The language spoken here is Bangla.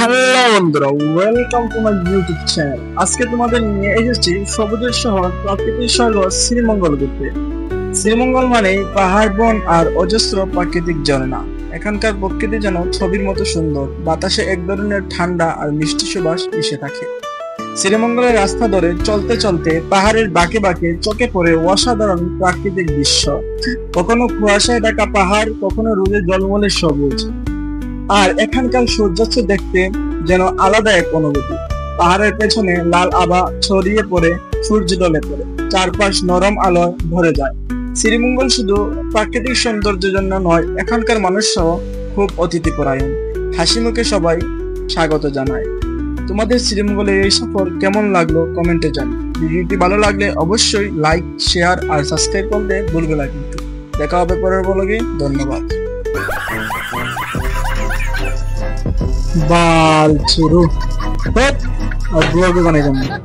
হ্যালো বন্ধুরা, welcome to my YouTube channel. আজকে তোমাদের নিয়ে এসেছি সবুজের শহর প্রাকৃতিক স্বর্গ শ্রীমঙ্গল ঘুরতে। শ্রীমঙ্গল মানে পাহাড়, বন আর অজস্র প্রাকৃতিক ঝর্ণা। এখানকার প্রকৃতি যেন ছবির মতো সুন্দর, বাতাসে এক ধরনের ঠান্ডা আর মিষ্টি সুবাস মিশে থাকে। শ্রীমঙ্গলের রাস্তা ধরে চলতে চলতে পাহাড়ের বাঁকে বাঁকে চোখে পড়ে অসাধারণ প্রাকৃতিক দৃশ্য। কখনো কুয়াশায় ঢাকা পাহাড়, কখনো রোদে ঝলমলে সবুজ। আর এখানকার সূর্যাস্ত দেখতে যেন আলাদা এক অনুভূতি। পাহাড়ের পেছনে লাল আভা ছড়িয়ে পড়ে, সূর্য ঢলে পড়ে, চারপাশ নরম আলোয় ভরে যায়। শ্রীমঙ্গল শুধু প্রাকৃতিক সৌন্দর্যের জন্য নয়, এখানকার মানুষরাও খুব অতিথিপরায়ণ। হাসি মুখে সবাই স্বাগত জানায়। তোমাদের শ্রীমঙ্গলের এই সফর কেমন লাগলো কমেন্টে জানাও। ভিডিওটি ভালো লাগলে অবশ্যই লাইক, শেয়ার আর সাবস্ক্রাইব করতে ভুলবে না কিন্তু। দেখা হবে পরের ব্লগে। ধন্যবাদ। बाल चुरू और ब्लॉग बनाई जाऊंगा।